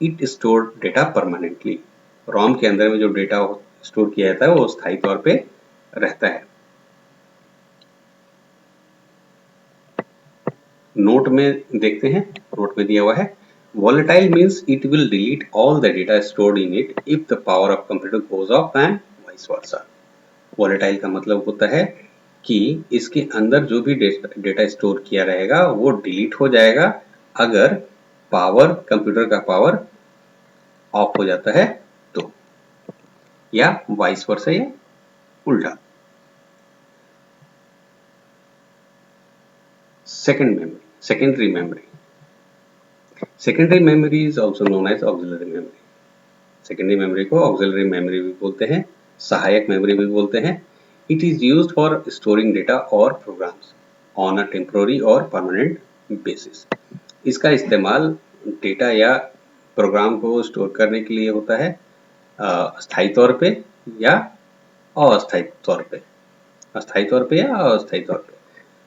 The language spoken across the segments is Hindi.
It store data permanently. ROM के अंदर में जो डेटा स्टोर किया जाता है वो स्थायी तौर पे रहता है। नोट में देखते हैं, नोट में दिया हुआ है volatile means it will delete all the data stored in it if the power of computer goes off and vice versa। volatile का मतलब होता है कि इसके अंदर जो भी डेटा स्टोर किया रहेगा वो डिलीट हो जाएगा अगर पावर, कंप्यूटर का पावर ऑफ हो जाता है तो, या वाइस वर्सा, या उल्टा। Secondary memory. Secondary memory is also known as auxiliary memory. Secondary memory को ऑक्सिलरी मेमोरी भी बोलते हैं, सहायक मेमोरी भी बोलते हैं। It is used for storing data और प्रोग्राम्स ऑन अ टेम्पोररी और परमानेंट बेसिस। इसका इस्तेमाल डेटा या प्रोग्राम को स्टोर करने के लिए होता है, स्थायी तौर पे या अस्थायी तौर पे, अस्थायी तौर पे या अस्थायी तौर पे।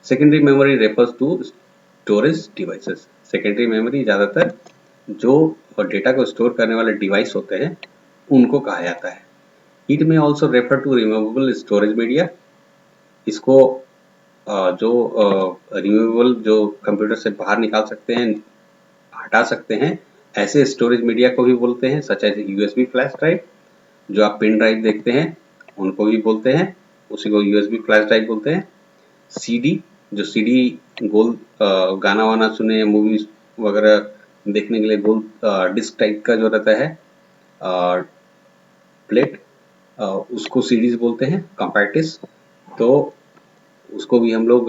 Secondary memory refers to storage devices. Secondary memory ज्यादातर जो डेटा को स्टोर करने वाले डिवाइस होते हैं उनको कहा जाता है। It may also refer to removable storage media. इसको जो रिमूवेबल, जो कंप्यूटर से बाहर निकाल सकते हैं, हटा सकते हैं, ऐसे स्टोरेज मीडिया को भी बोलते हैं, such as USB flash drive. जो आप पेन ड्राइव देखते हैं उनको भी बोलते हैं, उसी को यूएसबी फ्लैश ड्राइव बोलते हैं। सीडी, जो सीडी गोल गाना वाना सुने, मूवीज वगैरह देखने के लिए गोल डिस्क टाइप का जो रहता है प्लेट, उसको सीडीज बोलते हैं, कॉम्पैक्ट डिस्क। तो उसको भी हम लोग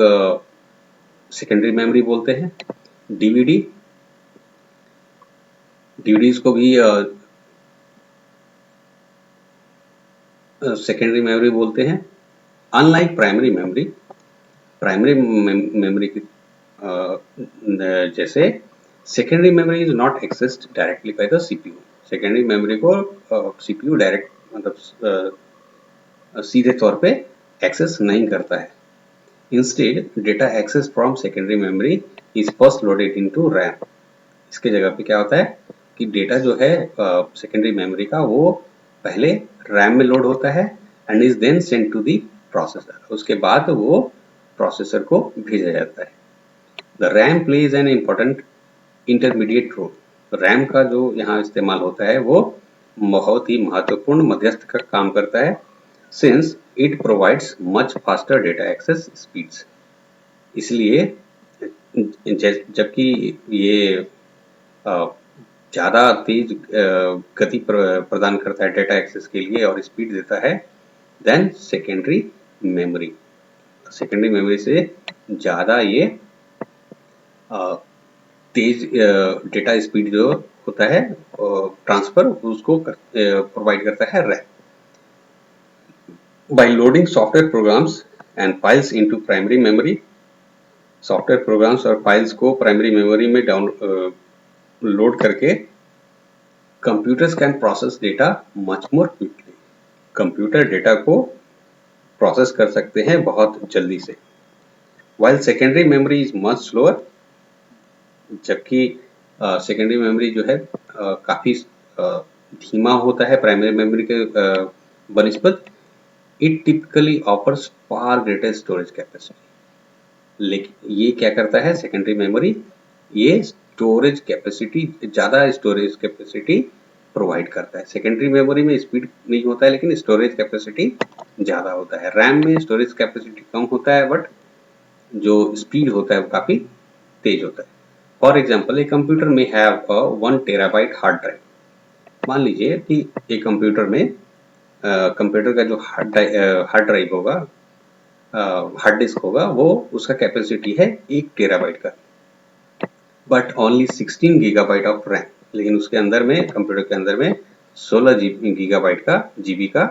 सेकेंडरी मेमोरी बोलते हैं। डीवीडी, डीवीडीज को भी सेकेंडरी मेमोरी बोलते हैं। Unlike primary memory, primary memory की जैसे secondary memory is not accessed directly by the CPU. Secondary memory को सीपीयू डायरेक्ट मतलब सीधे तौर पे एक्सेस नहीं करता है। Instead data access from secondary memory is first loaded into RAM. इसके जगह पे क्या होता है कि डेटा जो है सेकेंडरी मेमोरी का वो पहले रैम में लोड होता है and is then send to the processor. उसके बाद वो प्रोसेसर को भेजा जाता है। The RAM plays an important intermediate role. RAM का जो यहाँ इस्तेमाल होता है वो बहुत ही महत्वपूर्ण मध्यस्थ का काम करता है, since it provides much faster data access speeds. इसलिए जबकि ये ज़्यादा तेज गति प्रदान करता है डेटा एक्सेस के लिए और स्पीड देता है then secondary memory. Secondary memory से ज़्यादा ये तेज डेटा स्पीड जो होता है ट्रांसफर उसको प्रोवाइड करता है RAM. By loading software programs and files into primary memory, software programs और फाइल्स को प्राइमरी मेमोरी में लोड करके computers can process data much more quickly. Computer data को प्रोसेस कर सकते हैं बहुत जल्दी से। While secondary memory is much slower, जबकि सेकेंडरी मेमोरी जो है काफी धीमा होता है प्राइमरी मेमोरी के बनिस्बत। It typically offers far greater storage capacity. लेकिन ये क्या करता है सेकेंडरी मेमोरी, ये स्टोरेज कैपेसिटी, ज्यादा स्टोरेज कैपेसिटी प्रोवाइड करता है। सेकेंडरी मेमोरी में स्पीड नहीं होता है लेकिन स्टोरेज कैपेसिटी ज्यादा होता है। रैम में स्टोरेज कैपेसिटी कम होता है बट जो स्पीड होता है वो काफी तेज होता है। फॉर एग्जाम्पल, ए कंप्यूटर में have a 1 terabyte hard drive. मान लीजिए कि एक कंप्यूटर में कंप्यूटर का जो हार्ड ड्राइव होगा, हार्ड डिस्क होगा, वो उसका कैपेसिटी है 1 टेराबाइट का, but only 16 gigabyte of RAM. लेकिन उसके अंदर में, कंप्यूटर के अंदर में 16 गीगाबाइट का जीबी का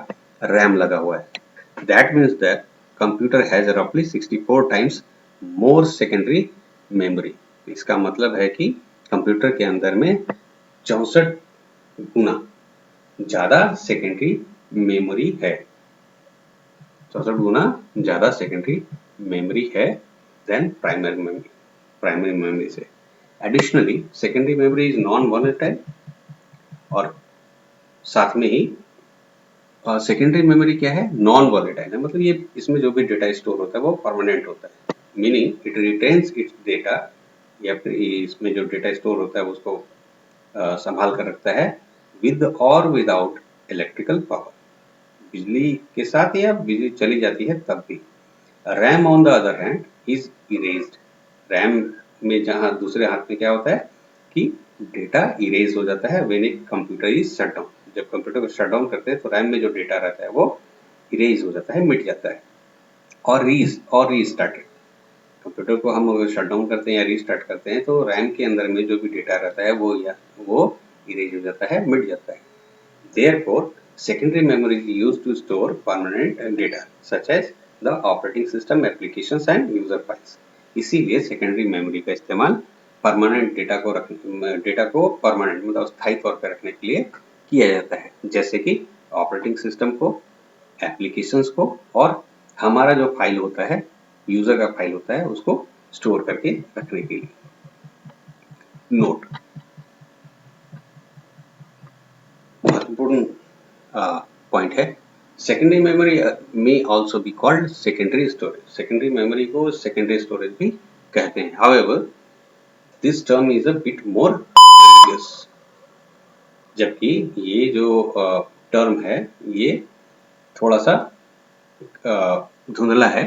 रैम लगा हुआ है। That means that computer has रफली 64 टाइम्स मोर सेकेंडरी मेमोरी। इसका मतलब है कि कंप्यूटर के अंदर में 64 गुना ज्यादा सेकेंडरी मेमोरी है, 64 गुना ज्यादा सेकेंडरी मेमोरी है देन प्राइमरी मेमोरी से। Additionally, secondary memory is non-volatile. और साथ में ही सेकेंडरी मेमोरी क्या है, नॉन वॉलेटाइल है, मतलब ये इसमें जो भी डेटा स्टोर होता है वो परमानेंट होता है, meaning it retains it's data, या फिर इसमें जो डेटा स्टोर होता है उसको संभाल कर रखता है विद और विदाउट इलेक्ट्रिकल पावर, बिजली के साथ या बिजली चली जाती है तब भी। RAM on the other hand is erased, RAM में जहां दूसरे हाथ में क्या होता है कि डेटा इरेज हो जाता है when a computer is shut down, जब कंप्यूटर को शट डाउन करते हैं तो रैम में जो डेटा रहता है वो इरेज हो जाता है, मिट जाता है। और रीस्टार्टेड, कंप्यूटर को हम अगर शट डाउन करते हैं या रीस्टार्ट करते हैं तो रैम के अंदर में जो भी डेटा रहता है वो इरेज हो जाता है, मिट जाता है। Therefore, secondary memory is used to store permanent data such as the operating system, applications and user files. इसीलिए सेकेंडरी मेमोरी का इस्तेमाल परमानेंट डेटा को परमानेंट मतलब स्थायी तौर पर रखने के लिए किया जाता है, जैसे कि ऑपरेटिंग सिस्टम को, एप्लीकेशंस को, और हमारा जो फाइल होता है, यूजर का फाइल होता है, उसको स्टोर करके रखने के लिए। नोट, महत्वपूर्ण पॉइंट है, सेकेंडरी मेमोरी में also be called secondary storage, secondary memory को सेकेंडरी स्टोरेज भी कहते हैं। However this term is a bit more ambiguous, जबकि ये जो टर्म है ये थोड़ा सा धुंधला है।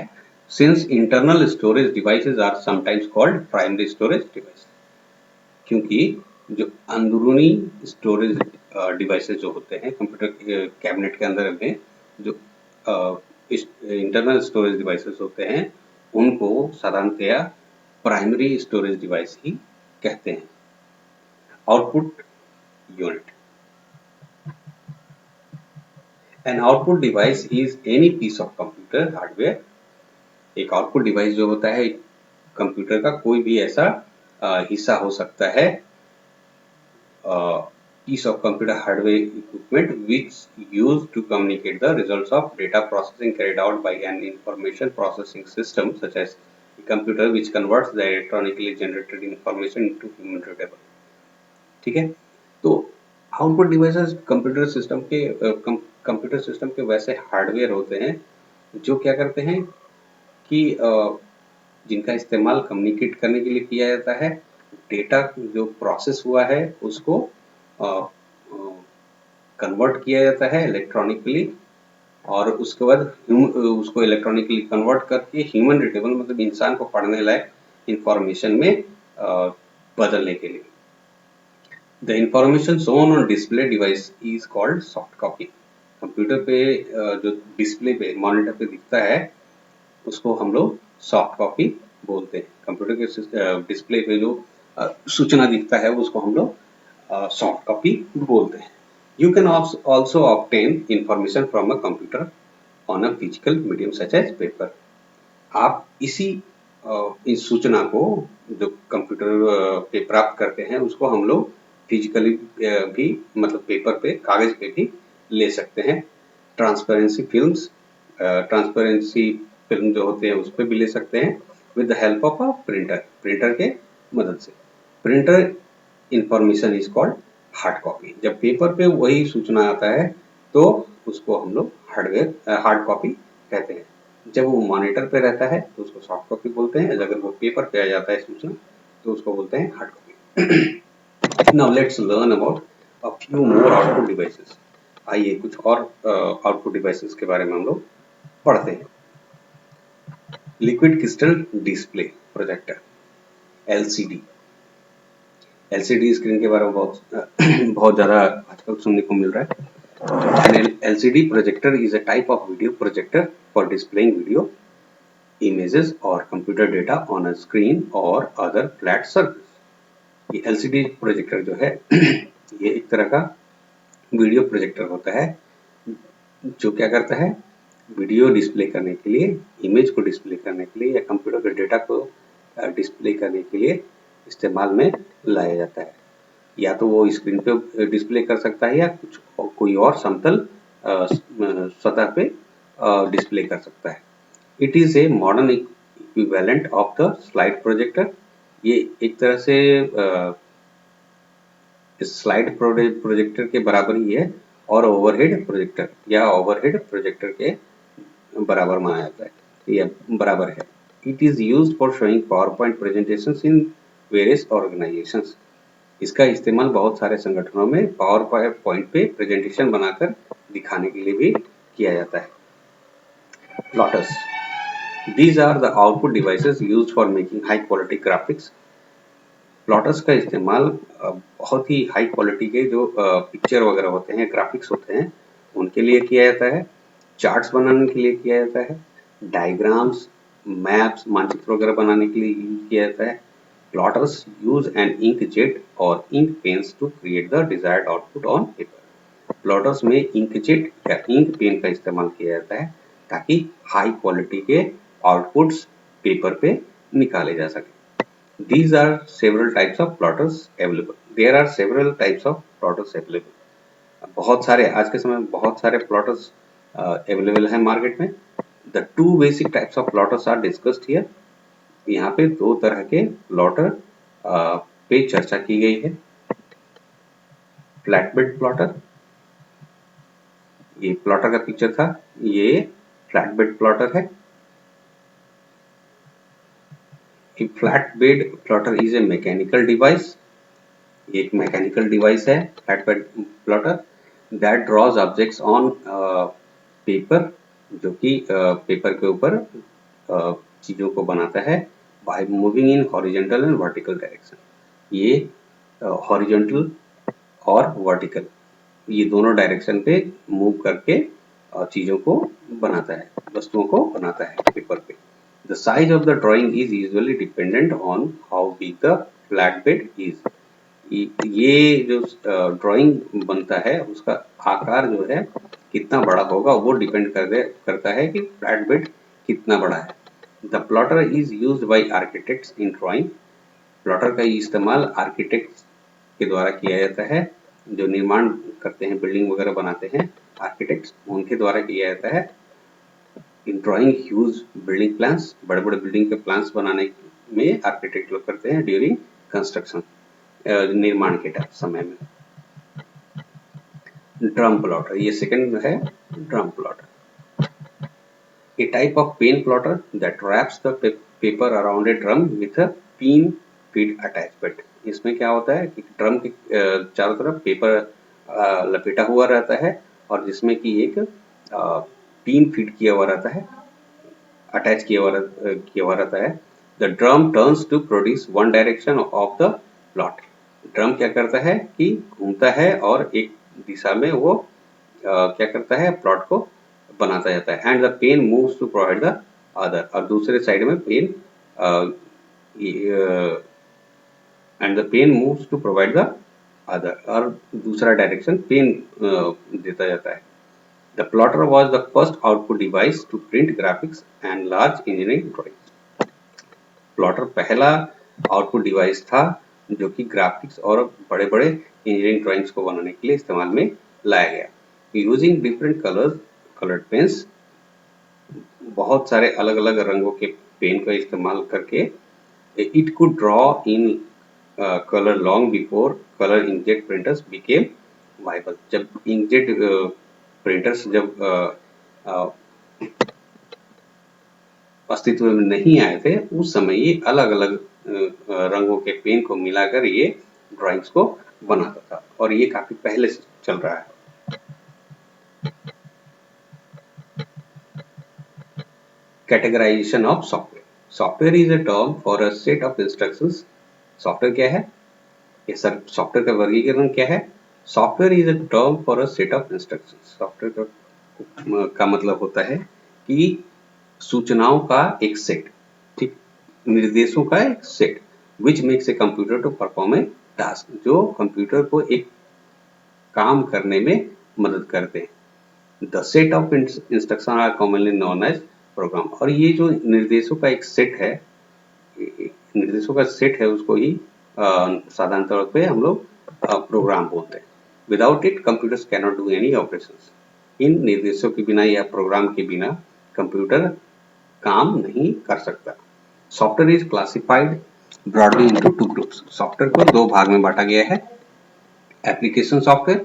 Since internal storage devices are sometimes called primary storage device, क्योंकि जो अंदरूनी स्टोरेज डिवाइसेस जो होते हैं कंप्यूटर कैबिनेट के अंदर में, जो इंटरनल स्टोरेज डिवाइसेस होते हैं उनको साधारणतया प्राइमरी स्टोरेज डिवाइस ही कहते हैं। Output unit, an output device is any piece of computer hardware, एक आउटपुट डिवाइस जो होता है कंप्यूटर का कोई भी ऐसा हिस्सा हो सकता है, piece of computer hardware equipment which used to communicate the results of data processing carried out by an information processing system such as a computer which converts the electronically generated information into human readable। ठीक है, तो आउटपुट डिवाइसेस कंप्यूटर सिस्टम के वैसे हार्डवेयर होते हैं जो क्या करते हैं कि जिनका इस्तेमाल कम्युनिकेट करने के लिए किया जाता है, डेटा जो प्रोसेस हुआ है उसको कन्वर्ट किया जाता है इलेक्ट्रॉनिकली, और उसके बाद उसको इलेक्ट्रॉनिकली कन्वर्ट करके ह्यूमन रीडेबल मतलब इंसान को पढ़ने लायक इंफॉर्मेशन में बदलने के लिए। The information shown on display device is called soft copy, computer पे जो डिस्प्ले पे मॉनिटर पे दिखता है उसको हम लोग सॉफ्ट कॉपी बोलते हैं। कंप्यूटर के डिस्प्ले पे जो सूचना दिखता है उसको हम लोग सॉफ्ट कॉपी बोलते हैं। You can also obtain information from a computer on a physical medium such as paper। आप इस सूचना को जो कंप्यूटर पे प्राप्त करते हैं उसको हम लोग फिजिकली भी मतलब पेपर पे, कागज पे भी ले सकते हैं। ट्रांसपेरेंसी फिल्म जो होते हैं उस पर भी ले सकते हैं with the help of a printer के मदद से। Printer information is called hard copy, जब पेपर पे वही सूचना आता है तो उसको हम लोग हार्ड कॉपी कहते हैं। जब वो मॉनिटर पे रहता है तो उसको सॉफ्ट कॉपी बोलते हैं, अगर वो पेपर पे आ जाता है सूचना तो उसको बोलते हैं hard copy. Now let's learn about a few more output devices. आइए कुछ और आउटपुट डिवाइसेस के बारे में हम लोग पढ़ते हैं। Liquid crystal display projector, LCD। LCD screen के बारे में बहुत ज़्यादा आजकल सुनने को मिल रहा है। An LCD projector is a type of video projector for displaying video, images or computer data on a screen or other flat surface। ये LCD प्रोजेक्टर जो है ये एक तरह का वीडियो प्रोजेक्टर होता है जो क्या करता है, वीडियो डिस्प्ले करने के लिए, इमेज को डिस्प्ले करने के लिए या कंप्यूटर के डेटा को डिस्प्ले करने के लिए इस्तेमाल में लाया जाता है। या तो वो स्क्रीन पे डिस्प्ले कर सकता है या कोई और समतल सतह पे डिस्प्ले कर सकता है। It is a modern equivalent of the slide projector, ये एक तरह से स्लाइड प्रोजेक्टर के बराबर ही है और ओवरहेड प्रोजेक्टर या ओवरहेड प्रोजेक्टर के बराबर माना जाता है या बराबर है। It is used for showing power point presentations in various organisations. इसका इस्तेमाल बहुत सारे संगठनों में पावर पॉइंट पे प्रेजेंटेशन बनाकर दिखाने के लिए भी किया जाता है। Plotters, these are the output devices used for making high quality graphics। Plotters का इस्तेमाल बहुत ही हाई क्वालिटी के जो पिक्चर वगैरह होते हैं, ग्राफिक्स होते हैं, उनके लिए किया जाता है। चार्ट्स बनाने के लिए किया जाता है। डायग्राम्स, मैप्स, मानचित्र वगैरह बनाने के लिए यूज किया जाता है। Plotters use an ink jet और ink pens to create the desired output on paper. Plotters में इंक जेट या इंक पेन का इस्तेमाल किया जाता है ताकि हाई क्वालिटी के आउटपुट्स पेपर पे निकाले जा सके। These are several types of plotters available. There are several types of plotters available. बहुत सारे आज के समय में बहुत सारे plotters available हैं मार्केट में। The two basic types of plotters are discussed here. यहाँ पे दो तरह के plotter पे चर्चा की गई है। फ्लैटबेड प्लॉटर, ये प्लॉटर का पिक्चर था, ये फ्लैटबेड प्लॉटर है। A flatbed plotter is a mechanical device। एक मैकेनिकल डिवाइस है flatbed plotter that draws objects on paper, जो कि पेपर के ऊपर चीजों को बनाता है by moving in horizontal and vertical direction. ये हॉरिजॉन्टल और वर्टिकल ये दोनों डायरेक्शन पे मूव करके चीजों को बनाता है, वस्तुओं को बनाता है पेपर पे। The size of the drawing is usually dependent on how big the flatbed is. ये जो ड्राइंग बनता है उसका आकार जो है कितना बड़ा होगा वो डिपेंड करता है कि फ्लैटबेड कितना बड़ा है। The plotter is used by architects in drawing. Plotter का इस्तेमाल आर्किटेक्ट्स के द्वारा किया जाता है, जो निर्माण करते हैं, बिल्डिंग वगैरह बनाते हैं आर्किटेक्ट्स, उनके द्वारा किया जाता है। इन ड्राइंग ह्यूज बिल्डिंग प्लान्स, बड़े बड़े बिल्डिंग के प्लान्स बनाने में आर्किटेक्ट लोग करते हैं ड्यूरिंग कंस्ट्रक्शन, निर्माण के समय में। ड्रम प्लॉटर, ये सेकंड है drum plotter. A type of pen plotter that wraps the paper around a drum with a pin feed attachment. इसमें क्या होता है कि ड्रम के चारों तरफ पेपर लपेटा हुआ रहता है और जिसमें कि एक पिन फीड किया हुआ रहता है, अटैच किया हुआ रहता है। The drum turns to produce one direction of the plot. Drum क्या करता है कि घूमता है और एक दिशा में वो क्या करता है, प्लॉट को बनाता जाता है। And the pen moves to provide the other, और दूसरे साइड में pen and the pen moves to provide the other, और दूसरा डायरेक्शन पेन देता जाता है। The plotter was the first output device to print graphics and large engineering drawings. Plotter पहला आउटपुट डिवाइस था जो कि ग्राफिक्स और बड़े बड़े इंजीनियरिंग ड्राइंग्स को बनाने के लिए इस्तेमाल में लाया गया। यूजिंग डिफरेंट कलर्ड पेन्स, बहुत सारे अलग अलग रंगों के पेन का इस्तेमाल करके it could draw in colour long before colour inkjet printers became viable. जब इंकजेट प्रिंटर्स जब अस्तित्व में नहीं आए थे उस समय ये अलग अलग रंगों के पेन को मिलाकर ये ड्राइंग्स को बनाता था, और ये काफी पहले से चल रहा है। Categorization of software. Software is a term for a set of instructions. Software क्या है? ये सर सॉफ्टवेयर का वर्गीकरण क्या है? Software is a term for a set of instructions. Software का मतलब होता है कि सूचनाओं का एक सेट, ठीक, निर्देशों का एक set, which makes a computer to perform a task, जो कंप्यूटर को एक काम करने में मदद करते हैं। The set of instruction are commonly known as program. और ये जो निर्देशों का एक सेट है, निर्देशों का सेट है, उसको ही साधारण तौर पे हम लोग प्रोग्राम बोलते हैं। Without it computers can not do any operations. इन निर्देशों के बिना या प्रोग्राम के बिना कंप्यूटर काम नहीं कर सकता। Software is classified broadly into two groups. Software को दो भाग में बांटा गया है। एप्लीकेशन सॉफ्टवेयर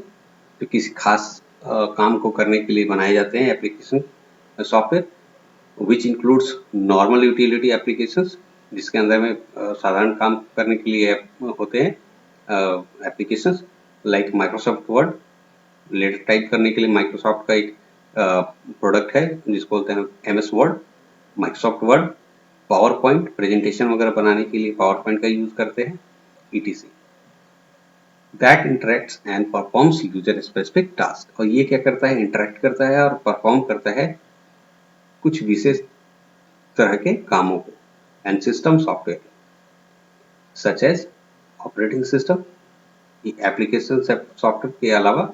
जो किसी खास काम को करने के लिए बनाए जाते हैं, application software which includes normal utility applications, जिसके अंदर में साधारण काम करने के लिए होते हैं applications like Microsoft Word. Letter type करने के लिए माइक्रोसॉफ्ट का एक प्रोडक्ट है जिसको बोलते हैं MS word, Microsoft word, power point, presentation वगैरह बनाने के लिए पावर पॉइंट का यूज करते हैं, etc. That interacts and performs user specific task. और ये क्या करता है, इंटरेक्ट करता है और परफॉर्म करता है कुछ विशेष तरह के कामों को। And system software such as operating system, application software के अलावा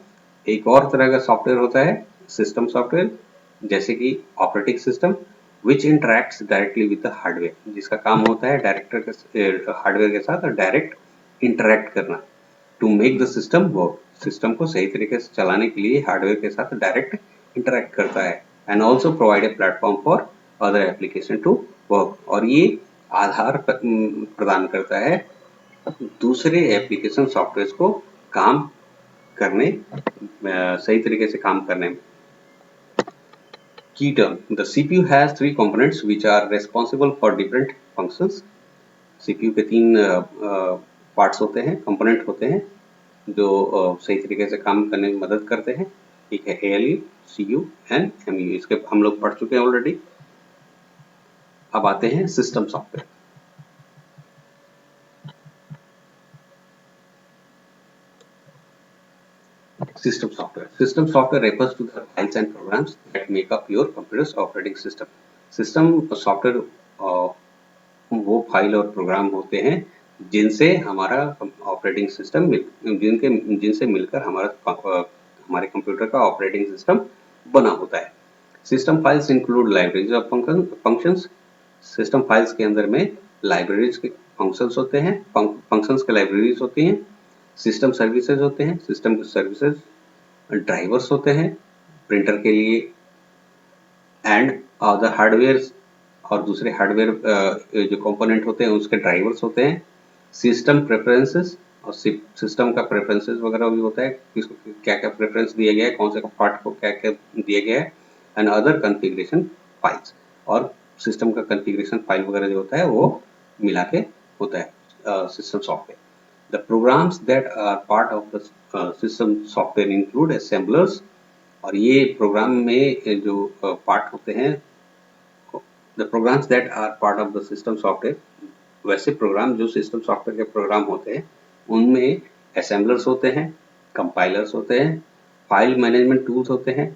एक और तरह का सॉफ्टवेयर होता है सिस्टम सॉफ्टवेयर, जैसे कि operating system which interacts directly with the hardware, जिसका काम होता है हार्डवेयर के साथ डायरेक्ट इंटरेक्ट करना to make the system work. System को सही तरीके से चलाने के लिए हार्डवेयर के साथ डायरेक्ट इंटरेक्ट करता है। And also provide a platform for other application to work, और ये आधार प्रदान करता है दूसरे एप्लीकेशन सॉफ्टवेयर को काम करने, सही तरीके से काम करने में। Key term: the CPU has three components which are responsible for different functions. CPU के तीन पार्ट्स होते हैं, कंपोनेंट होते हैं जो सही तरीके से काम करने में मदद करते हैं। एक है ALU, CU एंड MU, इसके हम लोग पढ़ चुके हैं ऑलरेडी। अब आते हैं system software. System software. System software refers to the files and programs that make up your computer's operating system. System software वो फाइल और प्रोग्राम होते हैं जिनसे हमारा ऑपरेटिंग सिस्टम जिनसे मिलकर हमारे कंप्यूटर का ऑपरेटिंग सिस्टम बना होता है। System files include libraries of functions. System files के अंदर में लाइब्रेरीज के फंक्शंस होते हैं, फंक्शंस के लाइब्रेरीज होती हैं। सिस्टम सर्विसेज होते हैं, सिस्टम सर्विसेज ड्राइवर्स होते हैं प्रिंटर के लिए, एंड द हार्डवेयर और दूसरे हार्डवेयर जो कंपोनेंट होते हैं उसके ड्राइवर्स होते हैं। सिस्टम प्रेफरेंसेस, और सिस्टम का प्रेफरेंसेस वगैरह भी होता है, किसको क्या क्या प्रेफरेंस दिया गया है, कौन से पार्ट को क्या क्या दिया गया है। एंड अदर कॉन्फ़िगरेशन फाइल्स, और सिस्टम का कॉन्फ़िगरेशन फाइल वगैरह जो होता है वो मिला के होता है system software. The programs that are part of the system software include assemblers, और ये प्रोग्राम में जो पार्ट होते हैं, the programs that are part of the system software, वैसे प्रोग्राम जो सिस्टम सॉफ्टवेयर के प्रोग्राम होते हैं उनमें assemblers होते हैं, compilers होते हैं, फाइल मैनेजमेंट टूल्स होते हैं,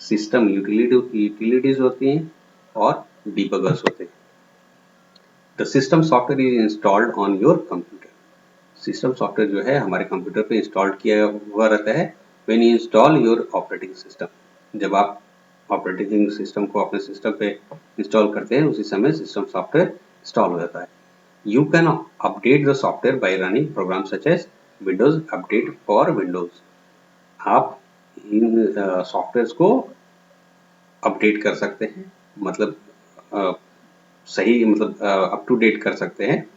सिस्टम यूटिलिटीज होती हैं और डिबगर्स होते हैं। The system software is installed on your computer. System software जो है हमारे कंप्यूटर पे इंस्टॉल किया हुआ रहता है। When you install your operating system, जब आप ऑपरेटिंग सिस्टम को अपने सिस्टम पे इंस्टॉल करते हैं उसी समय सिस्टम सॉफ्टवेयर इंस्टॉल हो जाता है। You can update the software by running program such as Windows Update for Windows. आप इन सॉफ्टवेयर को अपडेट कर सकते हैं, मतलब सही अप टू डेट कर सकते हैं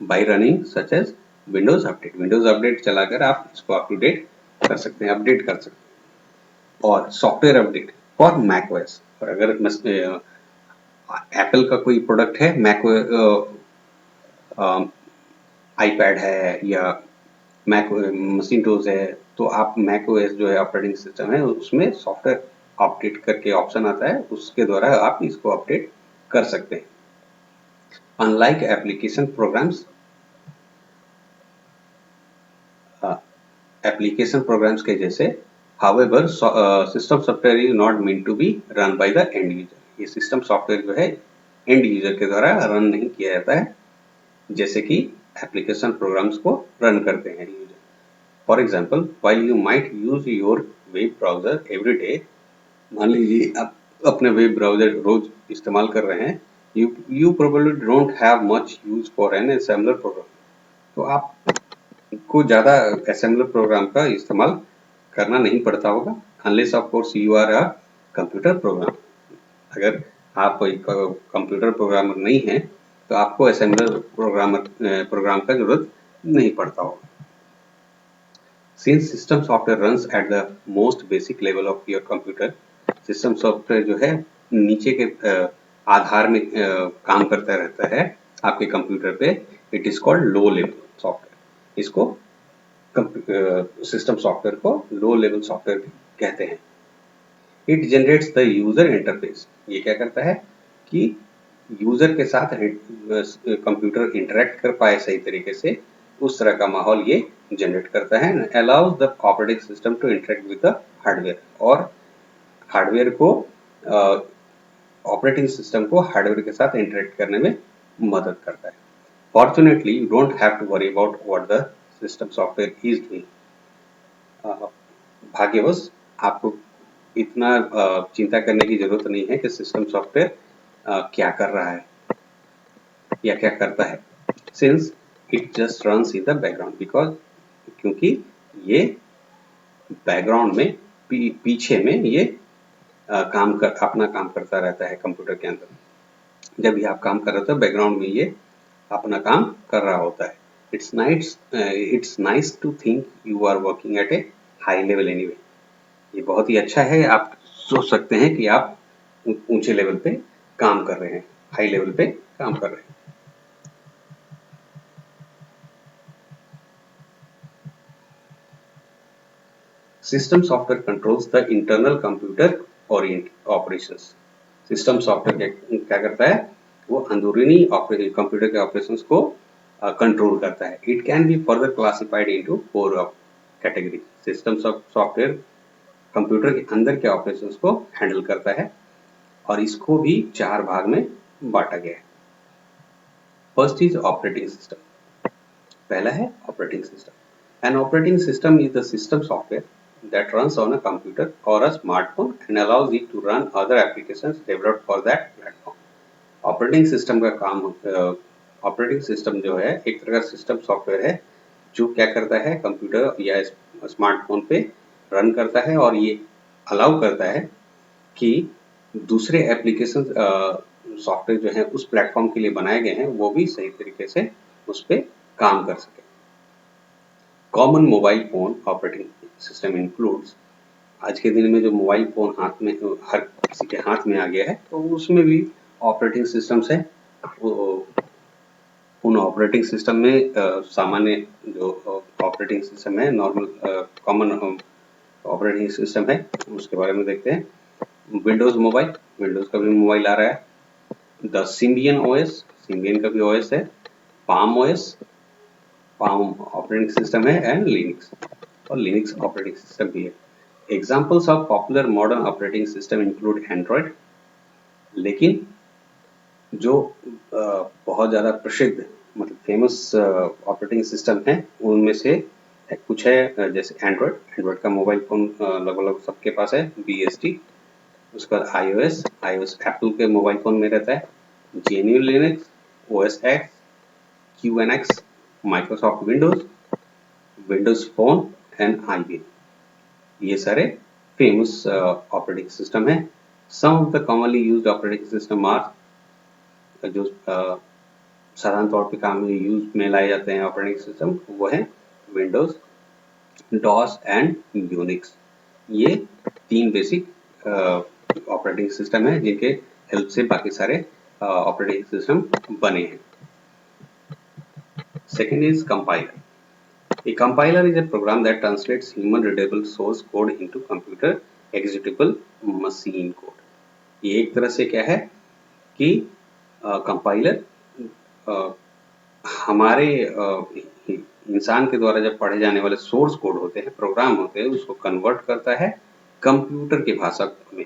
by running such as Windows Update चलाकर आप इसको अप टू डेट कर सकते हैं, अपडेट कर सकते हैं। और software update for Mac OS, और अगर एप्पल का कोई प्रोडक्ट है, मैक आईपैड है या मैक मसिंटोस है, तो आप मैक ओएस जो है ऑपरेटिंग सिस्टम है उसमें सॉफ्टवेयर अपडेट करके ऑप्शन आता है, उसके द्वारा आप इसको अपडेट कर सकते हैं। Unlike application programs, application programs के जैसे, however system software is not mean to be run by the end user. ये सिस्टम सॉफ्टवेयर जो है एंड यूजर के द्वारा रन नहीं किया जाता है, जैसे कि एप्लीकेशन प्रोग्राम्स को रन करते हैं user. For example, while you might use your web browser every day, मान लीजिए आप अपने वेब ब्राउजर रोज इस्तेमाल कर रहे हैं, you probably don't have much use for an assembler program, तो आप को ज़्यादा assembler प्रोग्राम का इस्तेमाल करना नहीं पड़ता होगा, unless of course you are a computer program। अगर आप कोई कंप्यूटर प्रोग्रामर नहीं है तो आपको assembler प्रोग्राम का जरूरत नहीं पड़ता होगा। Since system software runs at the most basic level of your computer, system software जो है नीचे के आधार में काम करता रहता है आपके कंप्यूटर पे, it is called low level software. इसको सिस्टम सॉफ्टवेयर को लो लेवल सॉफ्टवेयर कहते हैं। It generates the user interface, ये क्या करता है कि यूजर के साथ कंप्यूटर इंटरेक्ट कर पाए सही तरीके से, उस तरह का माहौल ये जनरेट करता है। Allows the operating system to interact with the hardware, और हार्डवेयर को ऑपरेटिंग सिस्टम को हार्डवेयर के साथ इंटरेक्ट करने में मदद करता है। Fortunately you don't have to worry about what the system software is doing. भाग्यवश आपको इतना चिंता करने की जरूरत नहीं है कि सिस्टम सॉफ्टवेयर क्या कर रहा है या क्या करता है, since it just runs in the background, because क्योंकि ये बैकग्राउंड में पीछे में ये अपना काम करता रहता है कंप्यूटर के अंदर। जब भी आप काम कर रहे होते हैं बैकग्राउंड में ये अपना काम कर रहा होता है। It's nice to think you are working at a high level anyway. ये बहुत ही अच्छा है, आप सोच सकते हैं कि आप ऊंचे लेवल पे काम कर रहे हैं, हाई लेवल पे काम कर रहे हैं। System software controls the internal computer operations. System software क्या करता है, वो अंदरूनी कंप्यूटर के ऑपरेशंस को कंट्रोल करता है। It can be further classified into 4 category. System software computer के अंदर के ऑपरेशंस को हैंडल करता है और इसको भी 4 भाग में बांटा गया है। First is operating system. पहला है operating system. An operating system is the system software that runs on a computer or a smartphone and allows it to run other applications developed for that platform. Operating system का काम, ऑपरेटिंग सिस्टम जो है एक तरह का सिस्टम सॉफ्टवेयर है जो क्या करता है, कंप्यूटर या स्मार्टफोन पे रन करता है और ये अलाउ करता है कि दूसरे एप्लीकेशन सॉफ्टवेयर जो है उस प्लेटफॉर्म के लिए बनाए गए हैं वो भी सही तरीके से उस पर काम कर सके। Common mobile phone operating system includes, आज के दिन में जो मोबाइल फोन हाथ में हर किसी के हाथ में आ गया है तो उसमें भी ऑपरेटिंग सिस्टम्स है। उन ऑपरेटिंग सिस्टम में सामान्य जो ऑपरेटिंग सिस्टम है, नॉर्मल कॉमन ऑपरेटिंग सिस्टम है, उसके बारे में देखते हैं। विंडोज मोबाइल, विंडोज का भी मोबाइल आ रहा है। द सिम्बियन ओएस, सिम्बियन का भी ओएस है। Palm OS, palm operating system है। एंड लिनक्स, और लिनक्स ऑपरेटिंग सिस्टम भी है। Examples of popular modern operating system include Android, लेकिन जो बहुत ज़्यादा प्रसिद्ध मतलब फेमस ऑपरेटिंग सिस्टम है उनमें से कुछ है, जैसे एंड्रॉइड। एंड्रॉइड का मोबाइल फोन लगभग सबके पास है। BST, उसके बाद iOS एप्पल के मोबाइल फोन में रहता है। GNU Linux, OS X, QNX, Microsoft Windows phone and IBM, ये सारे फेमस ऑपरेटिंग सिस्टम है। Some of the commonly used operating system are, जो साधारण तौर पे काम में यूज में लाए जाते हैं ऑपरेटिंग सिस्टम, वो है विंडोज, डॉस एंड यूनिक्स। ये 3 बेसिक ऑपरेटिंग सिस्टम है जिनके हेल्प से बाकी सारे ऑपरेटिंग सिस्टम बने हैं। Second is compiler. A compiler is a program that translates human readable source code into computer executable machine code. ये एक तरह से क्या है कि कंपाइलर हमारे इंसान के द्वारा जब पढ़े जाने वाले सोर्स कोड होते हैं, प्रोग्राम होते हैं, उसको कन्वर्ट करता है कंप्यूटर की भाषा में,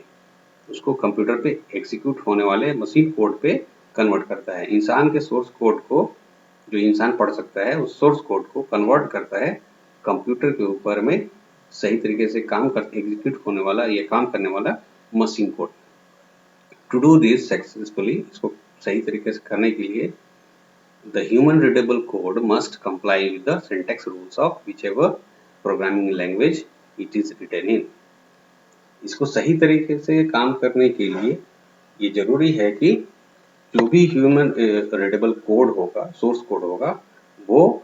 उसको कंप्यूटर पे एग्जीक्यूट होने वाले मशीन कोड पे कन्वर्ट करता है। इंसान के सोर्स कोड को जो इंसान पढ़ सकता है उस सोर्स कोड को कन्वर्ट करता है कंप्यूटर के ऊपर में सही तरीके से काम कर एग्जीक्यूट होने वाला या काम करने वाला machine code. To do this successfully, इसको सही तरीके से करने के लिए the human readable code must comply with the syntax rules of whichever programming language it is written in. इसको सही तरीके से काम करने के लिए ये जरूरी है कि जो भी ह्यूमन रीडेबल कोड होगा, सोर्स कोड होगा, वो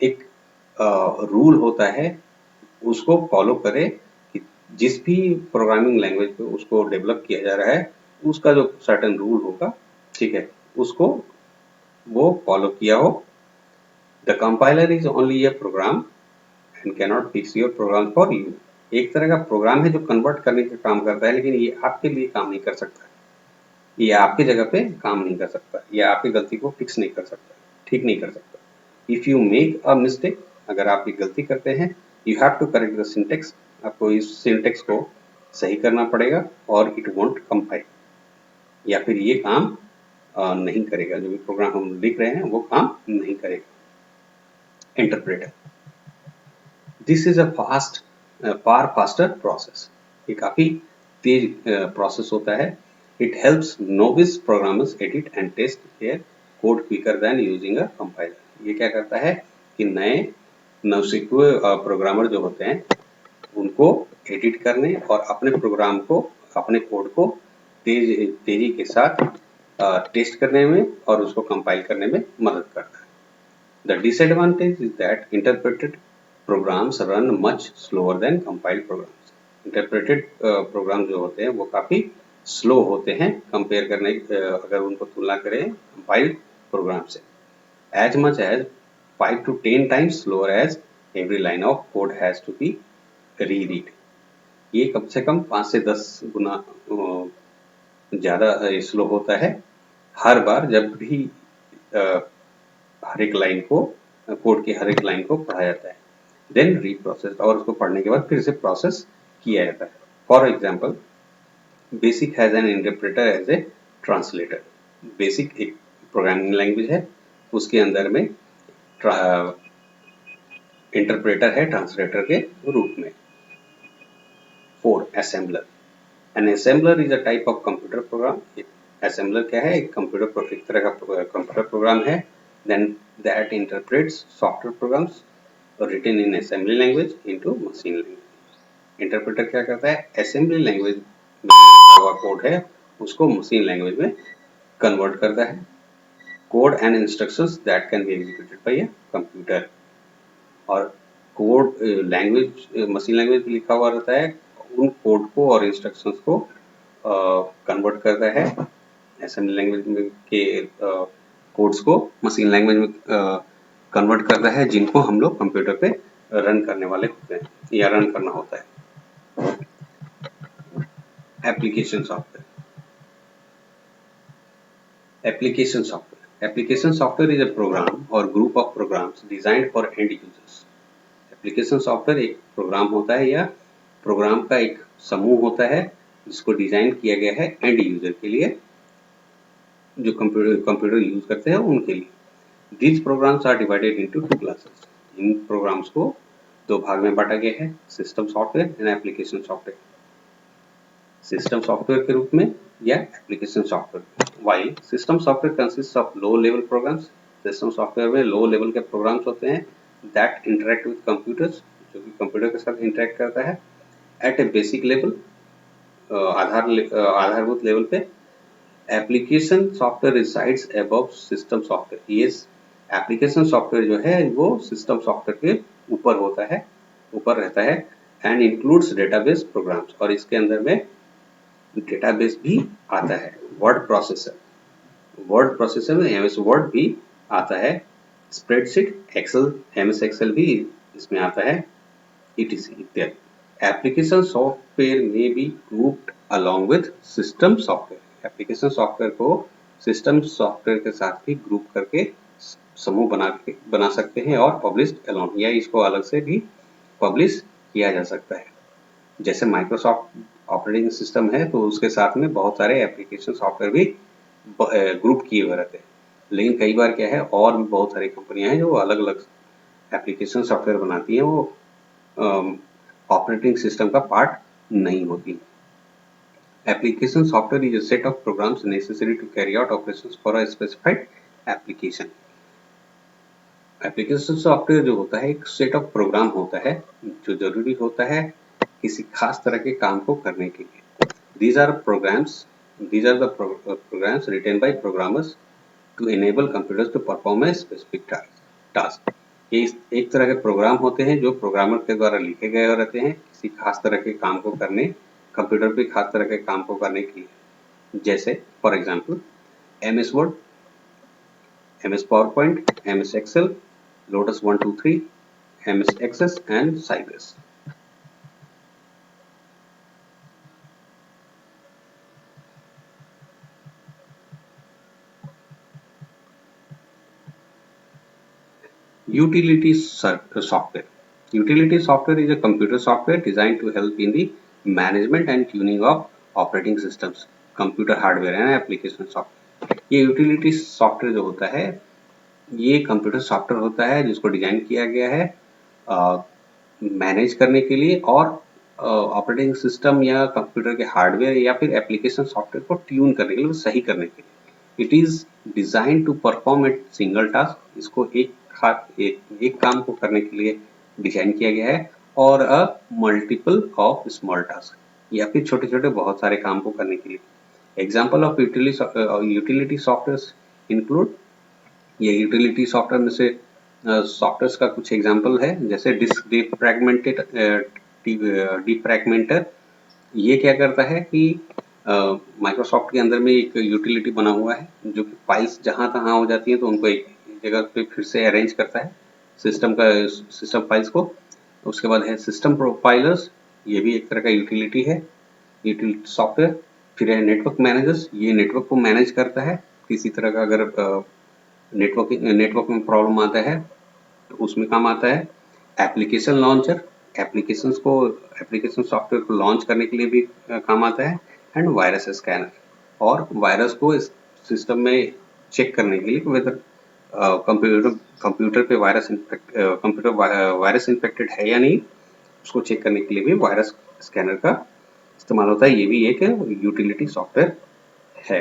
एक रूल होता है उसको फॉलो करे कि जिस भी प्रोग्रामिंग लैंग्वेज पे उसको डेवलप किया जा रहा है उसका जो सर्टेन रूल होगा, ठीक है, उसको वो फॉलो किया हो। The compiler is only a program and cannot fix your program for you. एक तरह का प्रोग्राम है जो कन्वर्ट करने का काम करता है, लेकिन ये आपके लिए काम नहीं कर सकता, ये आपकी जगह पे काम नहीं कर सकता, ये आपकी गलती को फिक्स नहीं कर सकता, ठीक नहीं कर सकता। If you make a mistake, अगर आप एक गलती करते हैं, you have to correct the syntax, आपको इस सिंटेक्स को सही करना पड़ेगा, और इट वोंट कंपाइल, या फिर ये काम नहीं करेगा, जो भी प्रोग्राम हम लिख रहे हैं वो काम नहीं करेगा। Interpreter, this is a fast far faster process, ये काफी तेज प्रोसेस होता है। It helps novice programmers edit and test their code quicker than using a compiler. ये क्या करता है कि नए नवसिखुए प्रोग्रामर जो होते हैं उनको एडिट करने और अपने प्रोग्राम को, अपने कोड को तेजी के साथ टेस्ट करने में और उसको कंपाइल करने में मदद करता है। The disadvantage is that interpreted programs run much slower than compiled programs. Interpreted program जो होते हैं वो काफी स्लो होते हैं कंपेयर करने अगर उनको तुलना करें compiled प्रोग्राम से। As much as 5 to 10 times slower as every line of code has to be reread. ये कम से कम 5 से 10 गुना ज़्यादा स्लो होता है हर बार जब भी हर एक लाइन को, कोड की हर एक लाइन को पढ़ा जाता है, देन रीप्रोसेस, और उसको पढ़ने के बाद फिर से प्रोसेस किया जाता है। For example, basic has an interpreter as a translator. Basic एक प्रोग्रामिंग लैंग्वेज है, उसके अंदर में इंटरप्रेटर है ट्रांसलेटर के रूप में। 4. Assembler, an assembler is a type of computer program. Assembler क्या है? एक कंप्यूटर, एक तरह का कंप्यूटर प्रोग्राम है then that interprets software programs written in assembly language into machine language. Interpreter क्या करता है? असेंबली लैंग्वेज में लिखा हुआ कोड है उसको मशीन लैंग्वेज में कन्वर्ट करता है। Code and instructions that can be executed by a computer, और कोड लैंग्वेज मशीन लैंग्वेज में लिखा हुआ रहता है, उन कोड को और इंस्ट्रक्शंस को कन्वर्ट करता है असेंबली लैंग्वेज में के कोड्स को मशीन लैंग्वेज में कन्वर्ट करता है, जिनको हम लोग कंप्यूटर पे रन करने वाले होते हैं या रन करना होता है। Application software, application software, application software is a program और group of programs designed for end users. Application software एक प्रोग्राम होता है या प्रोग्राम का एक समूह होता है जिसको डिजाइन किया गया है एंड यूजर के लिए, जो कंप्यूटर यूज करते हैं उनके लिए। These programs are divided into two classes. In programmes को दो भाग में बांटा गया है, system software and application software. System software के रूप में या application software. While system software consists of low level programs, system software में लो लेवल के प्रोग्राम्स होते हैं that interact with computers, जो कि कंप्यूटर के साथ इंटरेक्ट करता है at a basic level, आधारभूत लेवल पे। Application software resides above system software. ये एप्लीकेशन सॉफ्टवेयर जो है वो सिस्टम सॉफ्टवेयर के ऊपर होता है, ऊपर रहता है, एंड इंक्लूड्स डेटाबेस प्रोग्राम्स, और इसके अंदर में डेटाबेस भी आता है। वर्ड प्रोसेसर, वर्ड प्रोसेसर में एमएस वर्ड भी आता है, स्प्रेडशीट, एक्सेल, एमएस एक्सेल भी इसमें आता है, etc इत्यादि। एप्लीकेशन सॉफ्टवेयर में be grouped along with system software. Application software को सिस्टम सॉफ्टवेयर के साथ भी ग्रुप करके समूह बना सकते हैं, और पब्लिश्ड अलोन, या इसको अलग से भी पब्लिश किया जा सकता है। जैसे माइक्रोसॉफ्ट ऑपरेटिंग सिस्टम है तो उसके साथ में बहुत सारे एप्लीकेशन सॉफ्टवेयर भी ग्रुप किए हुए रहते हैं, लेकिन कई बार क्या है, और भी बहुत सारी कंपनियां हैं जो अलग अलग एप्लीकेशन सॉफ्टवेयर बनाती हैं, वो ऑपरेटिंग सिस्टम का पार्ट नहीं होती। Application software is a set of programs necessary to carry out operations for a specified application. Application software जो होता है एक सेट ऑफ प्रोग्राम होता है जो जरूरी होता है किसी खास तरह के काम को करने के लिए। These are the programs written by programmers to enable computers to perform a specific task. ये एक तरह के प्रोग्राम होते हैं जो प्रोग्रामर के द्वारा लिखे गए रहते हैं किसी खास तरह के काम को करने, कंप्यूटर पे खास तरह के काम को करने के लिए। जैसे for example MS Word, MS PowerPoint, MS Excel, Lotus 123, MS Access and Sybase. Utility software. Utility software is a computer software designed to help in the management and tuning of operating systems, computer hardware and application software. ये यूटिलिटी सॉफ्टवेयर जो होता है ये कंप्यूटर सॉफ्टवेयर होता है जिसको डिजाइन किया गया है मैनेज करने के लिए और ऑपरेटिंग सिस्टम या कंप्यूटर के हार्डवेयर या फिर एप्लीकेशन सॉफ्टवेयर को ट्यून करने के लिए, सही करने के लिए। It is design to perform at single task, इसको एक काम को करने के लिए डिजाइन किया गया है, और a multiple of small task, या फिर छोटे छोटे बहुत सारे काम को करने के लिए। Example of utility software include, ये यूटिलिटी सॉफ्टवेयर में से सॉफ्टवेयर का कुछ एग्जाम्पल है, जैसे डिस्क डिफ्रैगमेंटर। ये क्या करता है कि माइक्रोसॉफ्ट के अंदर में एक यूटिलिटी बना हुआ है जो कि फाइल्स जहां तहां हो जाती हैं तो उनको एक जगह पे फिर से अरेंज करता है सिस्टम फाइल्स को। उसके बाद है सिस्टम प्रोफाइलर्स, ये भी एक तरह का यूटिलिटी है, यूटिलिटी सॉफ्टवेयर। फिर है नेटवर्क मैनेजर्स, ये नेटवर्क को मैनेज करता है, किसी तरह का अगर नेटवर्क में प्रॉब्लम आता है तो उसमें काम आता है। एप्लीकेशन लॉन्चर, एप्लीकेशन सॉफ्टवेयर को लॉन्च करने के लिए भी काम आता है। एंड वायरस स्कैनर, और वायरस को सिस्टम में चेक करने के लिए वेदर कंप्यूटर पे वायरस इन्फेक्टेड है या नहीं, उसको चेक करने के लिए भी वायरस स्कैनर का इस्तेमाल होता है। ये भी एक यूटिलिटी सॉफ्टवेयर है।